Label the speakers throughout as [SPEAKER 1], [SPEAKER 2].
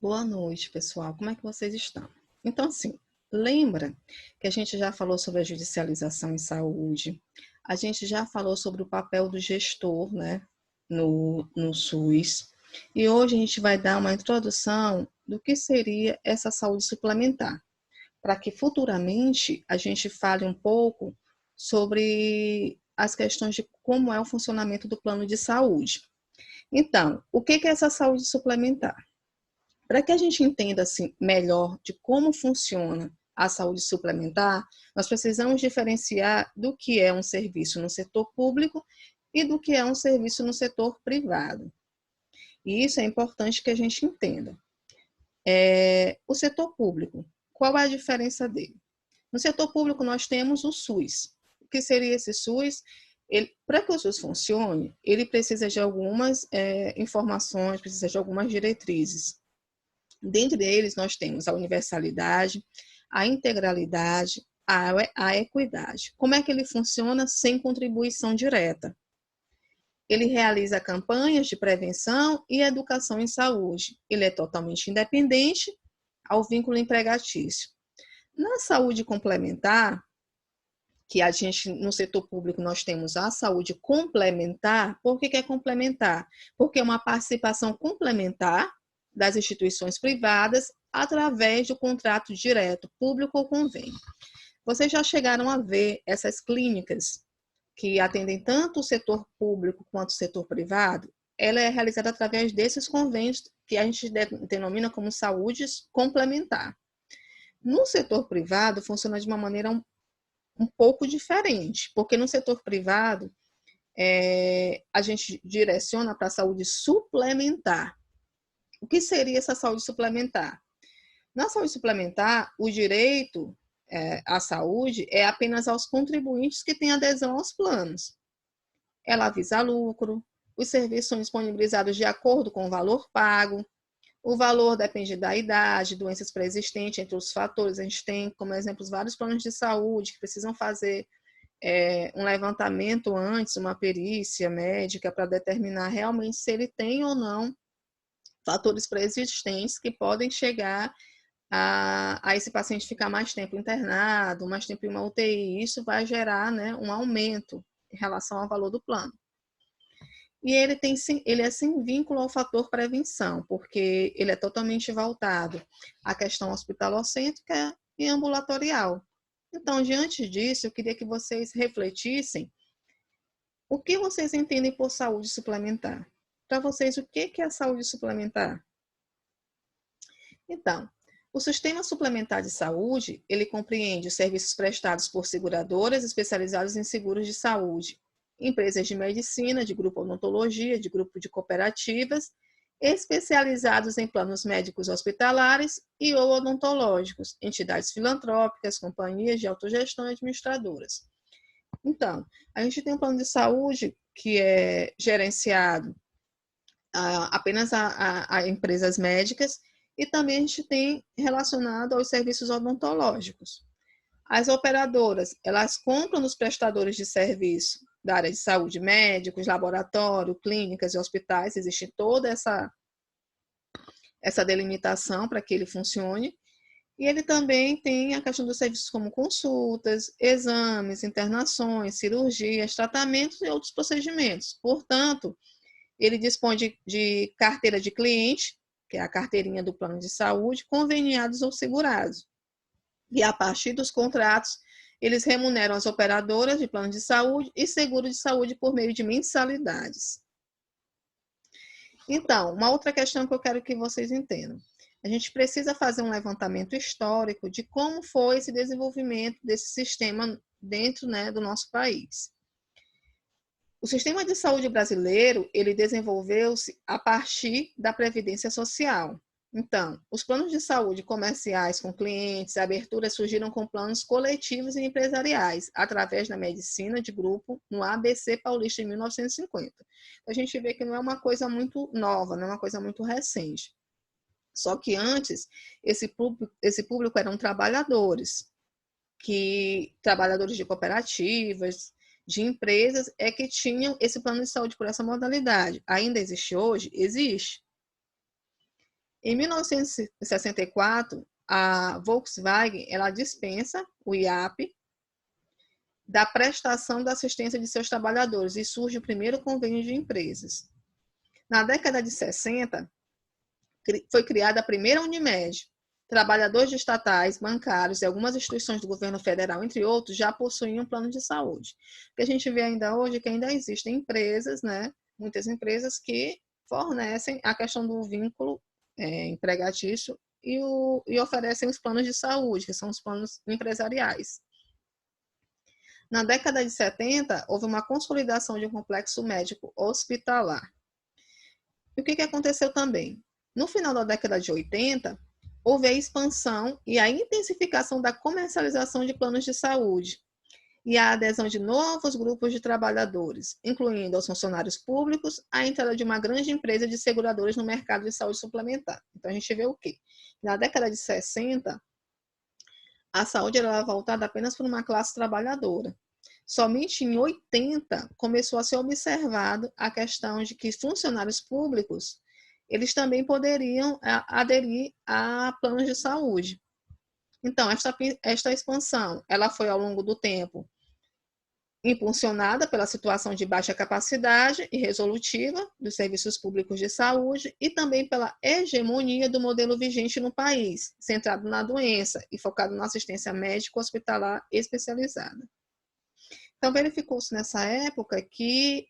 [SPEAKER 1] Boa noite, pessoal. Como é que vocês estão? Então, assim, lembra que a gente já falou sobre a judicialização em saúde, a gente já falou sobre o papel do gestor, né, no SUS, e hoje a gente vai dar uma introdução do que seria essa saúde suplementar, para que futuramente a gente fale um pouco sobre as questões de como é o funcionamento do plano de saúde. Então, o que é essa saúde suplementar? Para que a gente entenda assim, melhor de como funciona a saúde suplementar, nós precisamos diferenciar do que é um serviço no setor público e do que é um serviço no setor privado. E isso é importante que a gente entenda. O setor público, qual é a diferença dele? No setor público, nós temos o SUS. O que seria esse SUS? Para que o SUS funcione, ele precisa de algumas informações, precisa de algumas diretrizes. Dentre eles, nós temos a universalidade, a integralidade, a equidade. Como é que ele funciona sem contribuição direta? Ele realiza campanhas de prevenção e educação em saúde. Ele é totalmente independente ao vínculo empregatício. Na saúde complementar, que a gente, no setor público, nós temos a saúde complementar. Por que é complementar? Porque é uma participação complementar das instituições privadas através do contrato direto, público ou convênio. Vocês já chegaram a ver essas clínicas que atendem tanto o setor público quanto o setor privado? Ela é realizada através desses convênios que a gente denomina como saúde complementar. No setor privado, funciona de uma maneira um pouco diferente, porque no setor privado a gente direciona para a saúde suplementar. O que seria essa saúde suplementar? Na saúde suplementar, o direito à saúde é apenas aos contribuintes que têm adesão aos planos. Ela visa lucro, os serviços são disponibilizados de acordo com o valor pago, o valor depende da idade, doenças pré-existentes, entre os fatores. A gente tem, como exemplos, vários planos de saúde que precisam fazer um levantamento antes, uma perícia médica para determinar realmente se ele tem ou não fatores pré-existentes que podem chegar a esse paciente ficar mais tempo internado, mais tempo em uma UTI. Isso vai gerar, né, um aumento em relação ao valor do plano. E ele é sem vínculo ao fator prevenção, porque ele é totalmente voltado à questão hospitalocêntrica e ambulatorial. Então, diante disso, eu queria que vocês refletissem o que vocês entendem por saúde suplementar. Para vocês, o que é a saúde suplementar? Então, o sistema suplementar de saúde, ele compreende os serviços prestados por seguradoras especializadas em seguros de saúde, empresas de medicina, de grupo odontologia, de grupo de cooperativas, especializados em planos médicos hospitalares e ou odontológicos, entidades filantrópicas, companhias de autogestão e administradoras. Então, a gente tem um plano de saúde que é gerenciado apenas a empresas médicas, e também a gente tem relacionado aos serviços odontológicos. As operadoras, elas compram dos prestadores de serviço da área de saúde, médicos, laboratório, clínicas e hospitais, existe toda essa delimitação para que ele funcione. E ele também tem a questão dos serviços como consultas, exames, internações, cirurgias, tratamentos e outros procedimentos. Portanto, ele dispõe de carteira de cliente, que é a carteirinha do plano de saúde, conveniados ou segurados. E a partir dos contratos, eles remuneram as operadoras de plano de saúde e seguro de saúde por meio de mensalidades. Então, uma outra questão que eu quero que vocês entendam. A gente precisa fazer um levantamento histórico de como foi esse desenvolvimento desse sistema dentro, né, do nosso país. O sistema de saúde brasileiro, ele desenvolveu-se a partir da Previdência Social. Então, os planos de saúde comerciais com clientes, aberturas surgiram com planos coletivos e empresariais, através da medicina de grupo no ABC Paulista em 1950. A gente vê que não é uma coisa muito nova, não é uma coisa muito recente. Só que antes, esse público eram trabalhadores de cooperativas, de empresas, é que tinham esse plano de saúde por essa modalidade. Ainda existe hoje? Existe. Em 1964, a Volkswagen ela dispensa o IAP da prestação da assistência de seus trabalhadores e surge o primeiro convênio de empresas. Na década de 60, foi criada a primeira Unimed. Trabalhadores de estatais, bancários e algumas instituições do governo federal, entre outros, já possuíam plano de saúde. O que a gente vê ainda hoje é que ainda existem empresas, né, muitas empresas que fornecem a questão do vínculo empregatício e oferecem os planos de saúde, que são os planos empresariais. Na década de 70, houve uma consolidação de um complexo médico hospitalar. E o que aconteceu também? No final da década de 80, houve a expansão e a intensificação da comercialização de planos de saúde e a adesão de novos grupos de trabalhadores, incluindo os funcionários públicos, a entrada de uma grande empresa de seguradores no mercado de saúde suplementar. Então, a gente vê o quê? Na década de 60, a saúde era voltada apenas para uma classe trabalhadora. Somente em 80 começou a ser observado a questão de que funcionários públicos eles também poderiam aderir a planos de saúde. Então, esta expansão, ela foi ao longo do tempo impulsionada pela situação de baixa capacidade e resolutiva dos serviços públicos de saúde e também pela hegemonia do modelo vigente no país, centrado na doença e focado na assistência médico-hospitalar especializada. Então, verificou-se nessa época que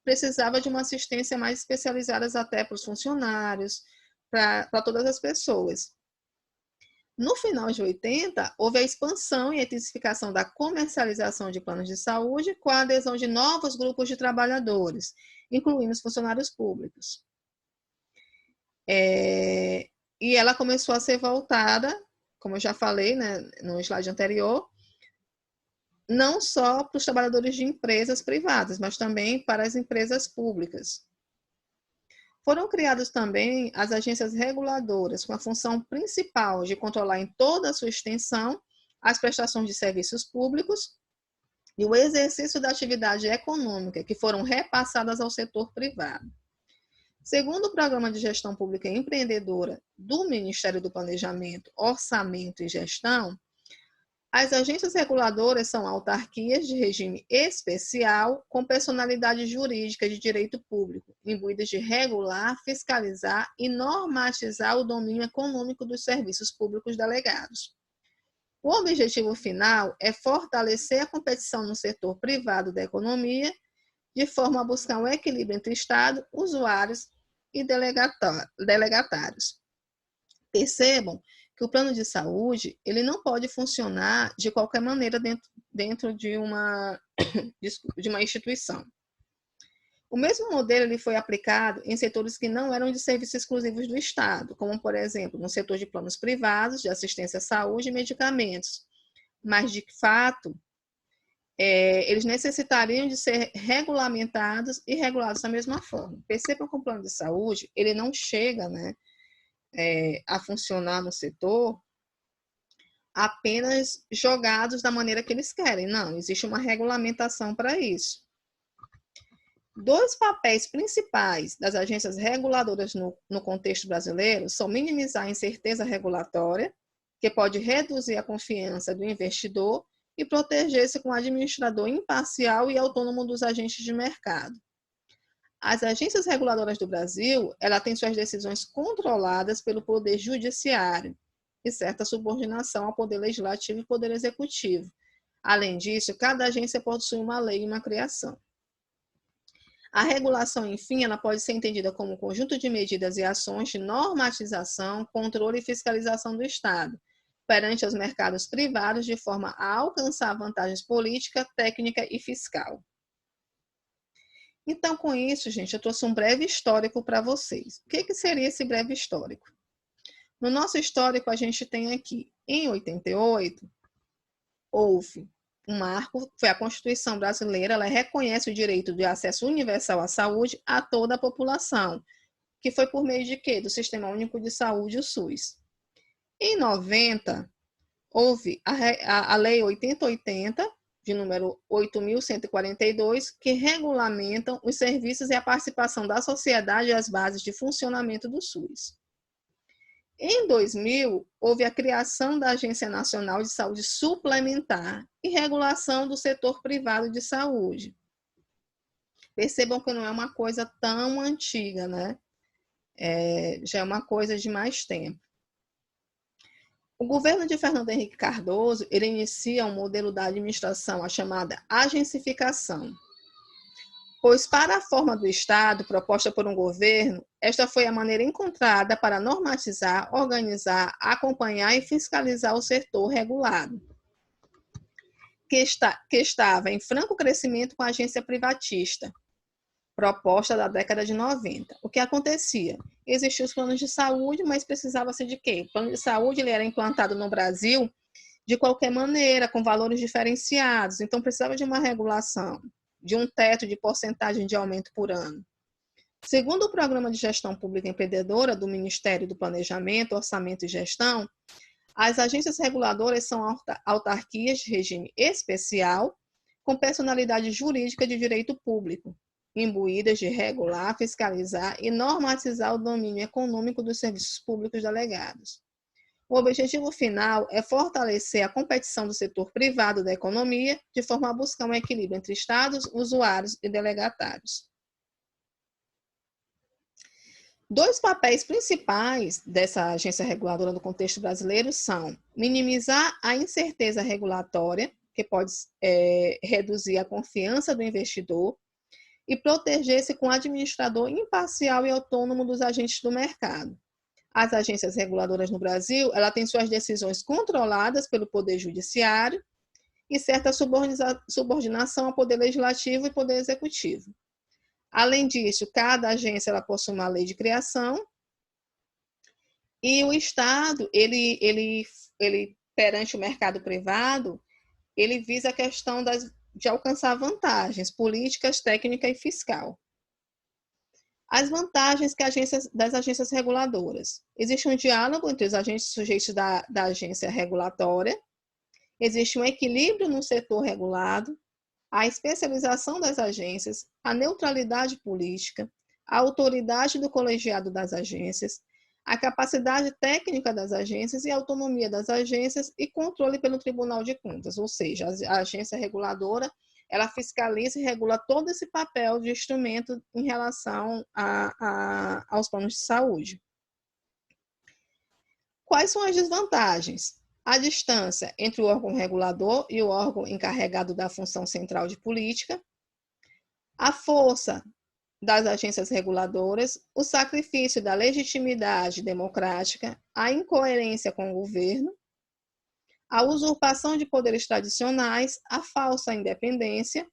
[SPEAKER 1] precisava de uma assistência mais especializada até para os funcionários, para todas as pessoas. No final de 80, houve a expansão e a intensificação da comercialização de planos de saúde com a adesão de novos grupos de trabalhadores, incluindo os funcionários públicos. E ela começou a ser voltada, como eu já falei, né, no slide anterior, não só para os trabalhadores de empresas privadas, mas também para as empresas públicas. Foram criadas também as agências reguladoras, com a função principal de controlar em toda a sua extensão as prestações de serviços públicos e o exercício da atividade econômica, que foram repassadas ao setor privado. Segundo o Programa de Gestão Pública Empreendedora do Ministério do Planejamento, Orçamento e Gestão, as agências reguladoras são autarquias de regime especial com personalidade jurídica de direito público, imbuídas de regular, fiscalizar e normatizar o domínio econômico dos serviços públicos delegados. O objetivo final é fortalecer a competição no setor privado da economia, de forma a buscar um equilíbrio entre Estado, usuários e delegatários. Percebam que o plano de saúde ele não pode funcionar de qualquer maneira dentro de uma instituição. O mesmo modelo ele foi aplicado em setores que não eram de serviços exclusivos do Estado, como, por exemplo, no setor de planos privados, de assistência à saúde e medicamentos. Mas, de fato, eles necessitariam de ser regulamentados e regulados da mesma forma. Percebam que o plano de saúde ele não chega, né, a funcionar no setor apenas jogados da maneira que eles querem. Não, existe uma regulamentação para isso. Dois papéis principais das agências reguladoras no contexto brasileiro são minimizar a incerteza regulatória, que pode reduzir a confiança do investidor, e proteger-se com um administrador imparcial e autônomo dos agentes de mercado. As agências reguladoras do Brasil, ela tem suas decisões controladas pelo Poder Judiciário e certa subordinação ao Poder Legislativo e Poder Executivo. Além disso, cada agência possui uma lei e uma criação. A regulação, enfim, ela pode ser entendida como um conjunto de medidas e ações de normatização, controle e fiscalização do Estado perante os mercados privados de forma a alcançar vantagens política, técnica e fiscal. Então, com isso, gente, eu trouxe um breve histórico para vocês. O que seria esse breve histórico? No nosso histórico, a gente tem aqui, em 88, houve um marco, foi a Constituição brasileira, ela reconhece o direito de acesso universal à saúde a toda a população, que foi por meio de quê? Do Sistema Único de Saúde, o SUS. Em 90, houve a Lei 8080, de número 8.142, que regulamentam os serviços e a participação da sociedade e as bases de funcionamento do SUS. Em 2000, houve a criação da Agência Nacional de Saúde Suplementar e regulação do setor privado de saúde. Percebam que não é uma coisa tão antiga, né? Já é uma coisa de mais tempo. O governo de Fernando Henrique Cardoso, ele inicia um modelo da administração, a chamada agencificação. Pois para a forma do Estado, proposta por um governo, esta foi a maneira encontrada para normatizar, organizar, acompanhar e fiscalizar o setor regulado, que estava em franco crescimento com a agência privatista, proposta da década de 90. O que acontecia? Existiam os planos de saúde, mas precisava-se de quê? O plano de saúde ele era implantado no Brasil de qualquer maneira, com valores diferenciados, então precisava de uma regulação, de um teto de porcentagem de aumento por ano. Segundo o Programa de Gestão Pública Empreendedora do Ministério do Planejamento, Orçamento e Gestão, as agências reguladoras são autarquias de regime especial com personalidade jurídica de direito público, imbuídas de regular, fiscalizar e normatizar o domínio econômico dos serviços públicos delegados. O objetivo final é fortalecer a competição do setor privado da economia, de forma a buscar um equilíbrio entre estados, usuários e delegatários. Dois papéis principais dessa agência reguladora no contexto brasileiro são minimizar a incerteza regulatória, que pode reduzir a confiança do investidor, e proteger-se com o administrador imparcial e autônomo dos agentes do mercado. As agências reguladoras no Brasil, ela tem suas decisões controladas pelo Poder Judiciário e certa subordinação ao Poder Legislativo e Poder Executivo. Além disso, cada agência ela possui uma lei de criação e o Estado, ele perante o mercado privado, ele visa a questão de alcançar vantagens políticas, técnica e fiscal. As vantagens das agências reguladoras. Existe um diálogo entre os agentes sujeitos da agência regulatória, existe um equilíbrio no setor regulado, a especialização das agências, a neutralidade política, a autoridade do colegiado das agências, a capacidade técnica das agências e a autonomia das agências e controle pelo Tribunal de Contas, ou seja, a agência reguladora ela fiscaliza e regula todo esse papel de instrumento em relação aos planos de saúde. Quais são as desvantagens? A distância entre o órgão regulador e o órgão encarregado da função central de política, a força das agências reguladoras, o sacrifício da legitimidade democrática, a incoerência com o governo, a usurpação de poderes tradicionais, a falsa independência,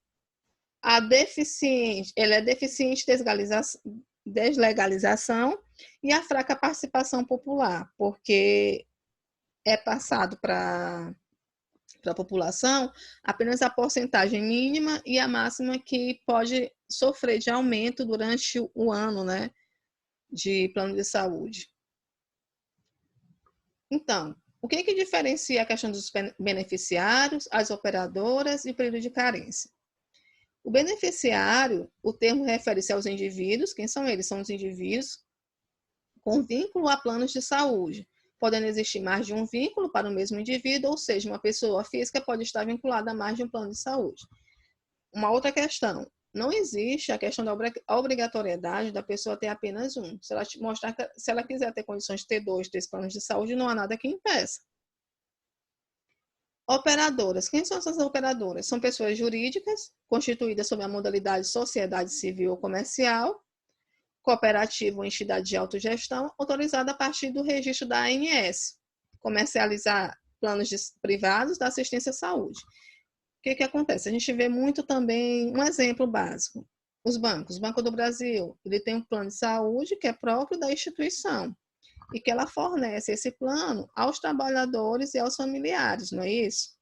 [SPEAKER 1] deficiente deslegalização e a fraca participação popular, porque é passado para a população apenas a porcentagem mínima e a máxima que pode sofrer de aumento durante o ano, né, de plano de saúde. Então, o que diferencia a questão dos beneficiários, as operadoras e o período de carência? O beneficiário, o termo refere-se aos indivíduos. Quem são eles? São os indivíduos com vínculo a planos de saúde, podendo existir mais de um vínculo para o mesmo indivíduo, ou seja, uma pessoa física pode estar vinculada a mais de um plano de saúde. Uma outra questão, não existe a questão da obrigatoriedade da pessoa ter apenas um. Se ela quiser ter condições de ter 2, 3 planos de saúde, não há nada que impeça. Operadoras. Quem são essas operadoras? São pessoas jurídicas, constituídas sob a modalidade sociedade civil ou comercial, cooperativa ou entidade de autogestão, autorizada a partir do registro da ANS, comercializar planos privados da assistência à saúde. O que acontece? A gente vê muito também, um exemplo básico, os bancos. O Banco do Brasil, ele tem um plano de saúde que é próprio da instituição e que ela fornece esse plano aos trabalhadores e aos familiares, não é isso?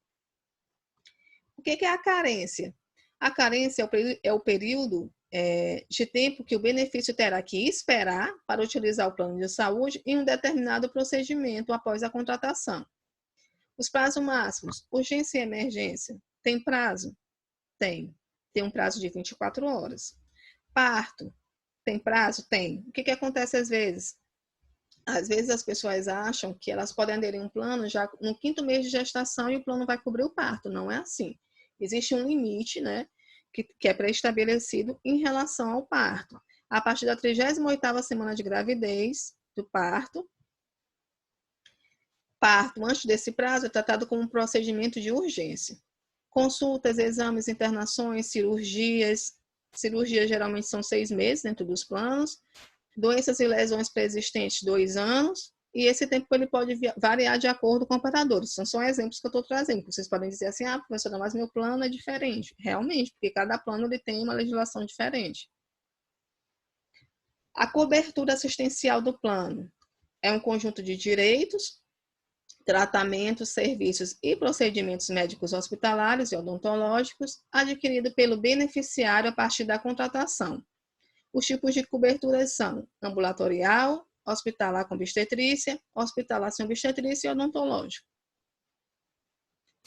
[SPEAKER 1] O que é a carência? A carência é o período de tempo que o benefício terá que esperar para utilizar o plano de saúde em um determinado procedimento após a contratação. Os prazos máximos, urgência e emergência, tem prazo? Tem. Tem um prazo de 24 horas. Parto, tem prazo? Tem. O que acontece às vezes? Às vezes as pessoas acham que elas podem aderir a um plano já no 5º mês de gestação e o plano vai cobrir o parto. Não é assim. Existe um limite, né, que é pré-estabelecido em relação ao parto. A partir da 38ª semana de gravidez do parto, antes desse prazo, é tratado como um procedimento de urgência. Consultas, exames, internações, cirurgias. Cirurgias geralmente são 6 meses dentro dos planos. Doenças e lesões pré-existentes, 2 anos. E esse tempo ele pode variar de acordo com operadores. São só exemplos que eu estou trazendo. Vocês podem dizer assim, professora, mas meu plano é diferente. Realmente, porque cada plano ele tem uma legislação diferente. A cobertura assistencial do plano é um conjunto de direitos, tratamentos, serviços e procedimentos médicos hospitalares e odontológicos adquirido pelo beneficiário a partir da contratação. Os tipos de cobertura são ambulatorial, hospitalar com obstetrícia, hospitalar sem obstetrícia e odontológico.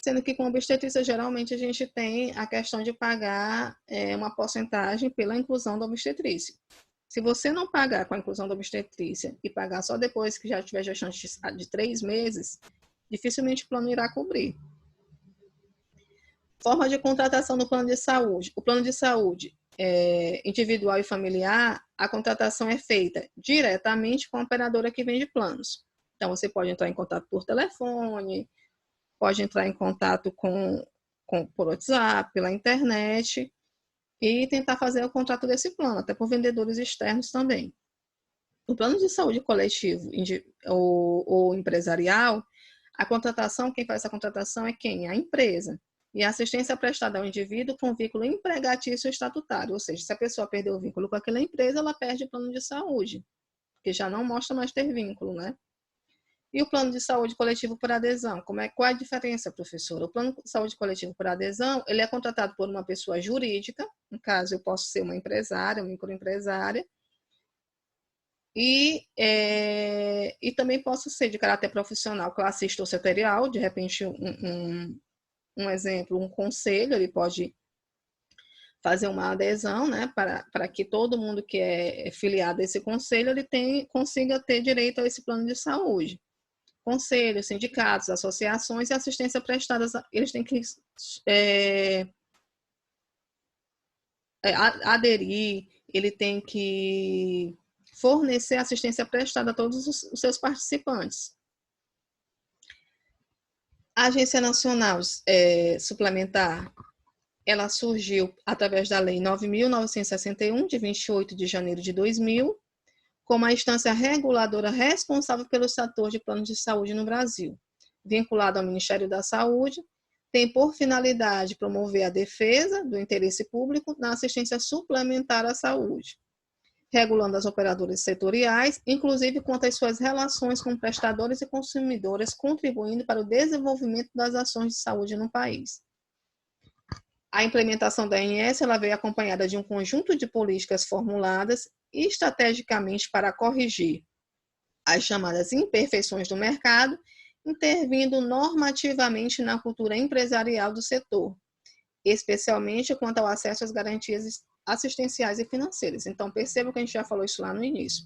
[SPEAKER 1] Sendo que com obstetrícia, geralmente, a gente tem a questão de pagar uma porcentagem pela inclusão da obstetrícia. Se você não pagar com a inclusão da obstetrícia e pagar só depois que já tiver gestante de 3 meses, dificilmente o plano irá cobrir. Forma de contratação do plano de saúde. O plano de saúde individual e familiar, a contratação é feita diretamente com a operadora que vende planos. Então, você pode entrar em contato por telefone, pode entrar em contato por WhatsApp, pela internet, e tentar fazer o contrato desse plano, até por vendedores externos também. O plano de saúde coletivo ou empresarial, a contratação, quem faz essa contratação é quem? A empresa. E a assistência prestada ao indivíduo com vínculo empregatício estatutário, ou seja, se a pessoa perdeu o vínculo com aquela empresa, ela perde o plano de saúde, porque já não mostra mais ter vínculo, né? E o plano de saúde coletivo por adesão? Qual é a diferença, professora? O plano de saúde coletivo por adesão, ele é contratado por uma pessoa jurídica, no caso, eu posso ser uma empresária, uma microempresária, e também posso ser de caráter profissional, classista ou setorial, de repente um exemplo, um conselho, ele pode fazer uma adesão, né, para que todo mundo que é filiado a esse conselho, ele consiga ter direito a esse plano de saúde. Conselhos, sindicatos, associações e assistência prestada, eles têm que aderir, ele tem que fornecer assistência prestada a todos os seus participantes. A Agência Nacional Suplementar, ela surgiu através da Lei 9.961, de 28 de janeiro de 2000, como a instância reguladora responsável pelo setor de planos de saúde no Brasil, vinculada ao Ministério da Saúde, tem por finalidade promover a defesa do interesse público na assistência suplementar à saúde, regulando as operadoras setoriais, inclusive quanto às suas relações com prestadores e consumidores, contribuindo para o desenvolvimento das ações de saúde no país. A implementação da ANS ela veio acompanhada de um conjunto de políticas formuladas estrategicamente para corrigir as chamadas imperfeições do mercado, intervindo normativamente na cultura empresarial do setor, especialmente quanto ao acesso às garantias assistenciais e financeiras. Então, perceba que a gente já falou isso lá no início.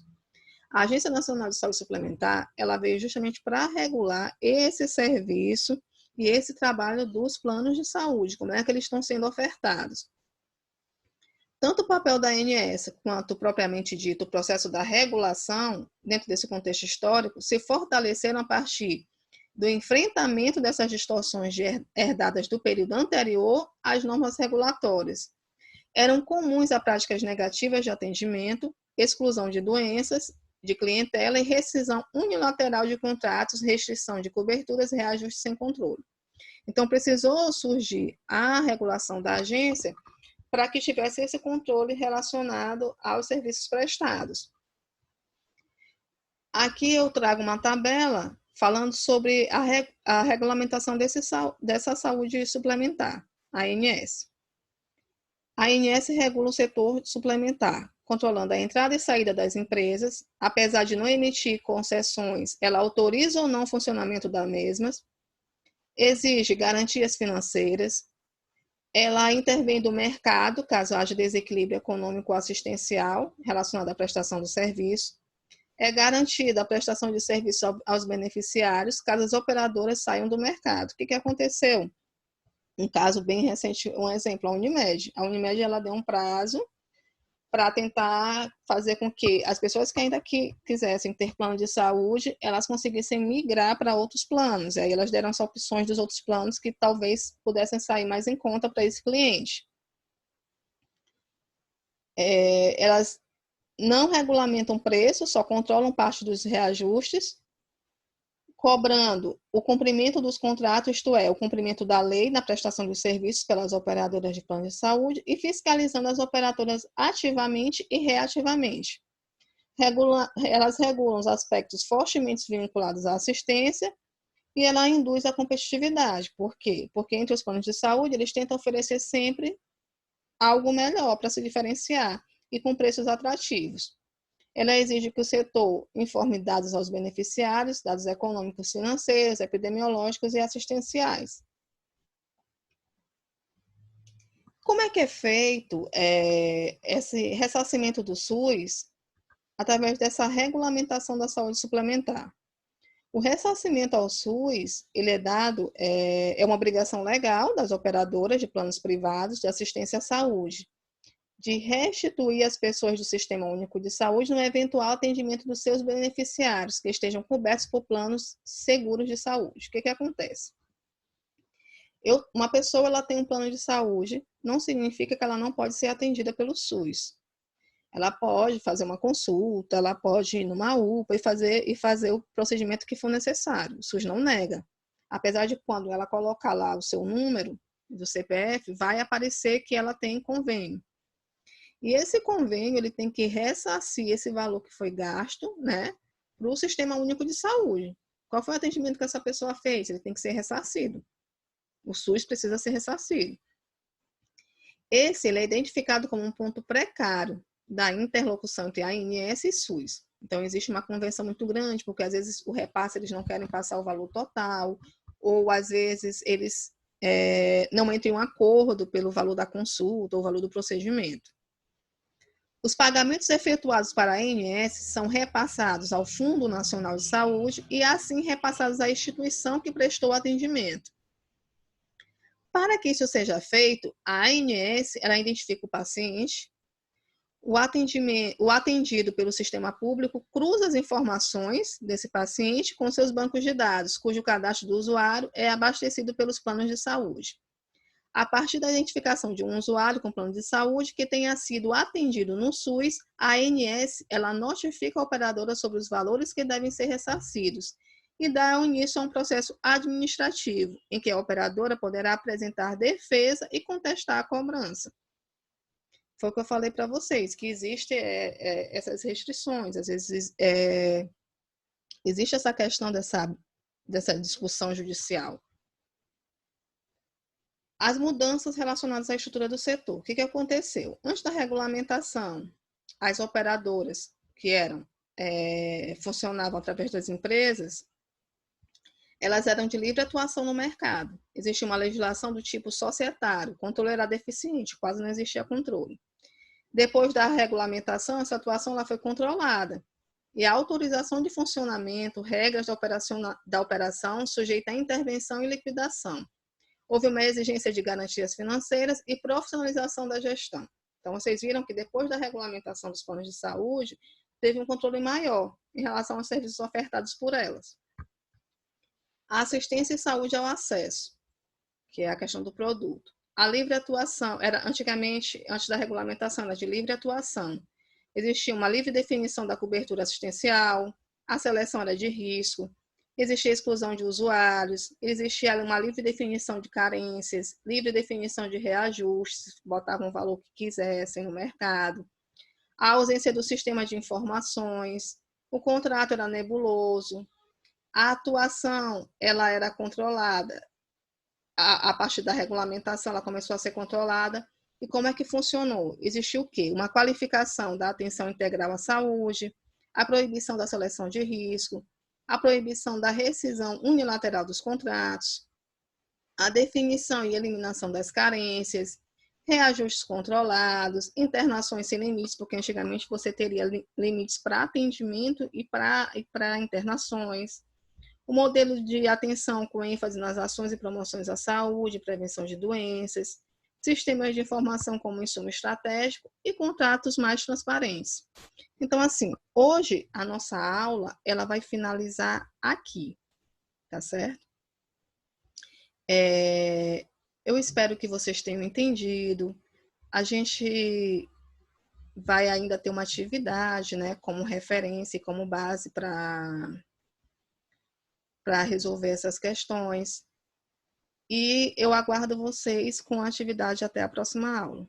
[SPEAKER 1] A Agência Nacional de Saúde Suplementar, ela veio justamente para regular esse serviço e esse trabalho dos planos de saúde, como é que eles estão sendo ofertados. Tanto o papel da ANS quanto, propriamente dito, o processo da regulação, dentro desse contexto histórico, se fortaleceram a partir do enfrentamento dessas distorções herdadas do período anterior às normas regulatórias. Eram comuns a práticas negativas de atendimento, exclusão de doenças, de clientela e rescisão unilateral de contratos, restrição de coberturas e reajuste sem controle. Então, precisou surgir a regulação da agência para que tivesse esse controle relacionado aos serviços prestados. Aqui eu trago uma tabela falando sobre a regulamentação dessa saúde suplementar, a ANS. A ANS regula o setor suplementar, controlando a entrada e saída das empresas. Apesar de não emitir concessões, ela autoriza ou não o funcionamento das mesmas, exige garantias financeiras, ela intervém do mercado, caso haja desequilíbrio econômico assistencial relacionado à prestação do serviço, É garantida a prestação de serviço aos beneficiários caso as operadoras saiam do mercado. O que aconteceu? Um caso bem recente, um exemplo, a Unimed. A Unimed ela deu um prazo para tentar fazer com que as pessoas que ainda quisessem ter plano de saúde, elas conseguissem migrar para outros planos. Aí elas deram as opções dos outros planos que talvez pudessem sair mais em conta para esse cliente. Elas não regulamentam preço, só controlam parte dos reajustes, cobrando o cumprimento dos contratos, isto é, o cumprimento da lei na prestação de serviços pelas operadoras de plano de saúde e fiscalizando as operadoras ativamente e reativamente. Elas regulam os aspectos fortemente vinculados à assistência e ela induz a competitividade. Por quê? Porque entre os planos de saúde, eles tentam oferecer sempre algo melhor para se diferenciar e com preços atrativos. Ela exige que o setor informe dados aos beneficiários, dados econômicos, financeiros, epidemiológicos e assistenciais. Como é que é feito esse ressarcimento do SUS através dessa regulamentação da saúde suplementar? O ressarcimento ao SUS, ele é dado, é uma obrigação legal das operadoras de planos privados de assistência à saúde, de restituir as pessoas do Sistema Único de Saúde no eventual atendimento dos seus beneficiários, que estejam cobertos por planos seguros de saúde. O que acontece? Uma pessoa ela tem um plano de saúde, não significa que ela não pode ser atendida pelo SUS. Ela pode fazer uma consulta, ela pode ir numa UPA e fazer o procedimento que for necessário. O SUS não nega. Apesar de quando ela colocar lá o seu número do CPF, vai aparecer que ela tem convênio. E esse convênio, ele tem que ressarcir esse valor que foi gasto, né, para o Sistema Único de Saúde. Qual foi o atendimento que essa pessoa fez? Ele tem que ser ressarcido. O SUS precisa ser ressarcido. Ele é identificado como um ponto precário da interlocução entre a ANS e SUS. Então, existe uma convenção muito grande, porque às vezes o repasse eles não querem passar o valor total, ou às vezes eles não entram em um acordo pelo valor da consulta ou valor do procedimento. Os pagamentos efetuados para a ANS são repassados ao Fundo Nacional de Saúde e assim repassados à instituição que prestou atendimento. Para que isso seja feito, a ANS ela identifica o paciente, o atendido pelo sistema público cruza as informações desse paciente com seus bancos de dados, cujo cadastro do usuário é abastecido pelos planos de saúde. A partir da identificação de um usuário com plano de saúde que tenha sido atendido no SUS, a ANS ela notifica a operadora sobre os valores que devem ser ressarcidos e dá início a um processo administrativo, em que a operadora poderá apresentar defesa e contestar a cobrança. Foi o que eu falei para vocês, que existem essas restrições, às vezes existe essa questão dessa discussão judicial. As mudanças relacionadas à estrutura do setor. O que aconteceu? Antes da regulamentação, as operadoras que funcionavam através das empresas, elas eram de livre atuação no mercado. Existia uma legislação do tipo societário, o controle era deficiente, quase não existia controle. Depois da regulamentação, essa atuação ela foi controlada. E a autorização de funcionamento, regras da operação sujeita a intervenção e liquidação. Houve uma exigência de garantias financeiras e profissionalização da gestão. Então, vocês viram que depois da regulamentação dos planos de saúde, teve um controle maior em relação aos serviços ofertados por elas. A assistência e saúde ao acesso, que é a questão do produto. A livre atuação, antigamente, antes da regulamentação, era de livre atuação. Existia uma livre definição da cobertura assistencial, a seleção era de risco, existia exclusão de usuários, existia uma livre definição de carências, livre definição de reajustes, botavam o valor que quisessem no mercado, a ausência do sistema de informações, o contrato era nebuloso, a atuação ela era controlada, a partir da regulamentação ela começou a ser controlada. E como é que funcionou? Existiu o quê? Uma qualificação da atenção integral à saúde, a proibição da seleção de risco, a proibição da rescisão unilateral dos contratos, a definição e eliminação das carências, reajustes controlados, internações sem limites, porque antigamente você teria limites para atendimento e para internações. O modelo de atenção com ênfase nas ações e promoções à saúde, prevenção de doenças, sistemas de informação como insumo estratégico e contratos mais transparentes. Então, assim, hoje a nossa aula, ela vai finalizar aqui, tá certo? Eu espero que vocês tenham entendido. A gente vai ainda ter uma atividade, né, como referência e como base para resolver essas questões. E eu aguardo vocês com a atividade até a próxima aula.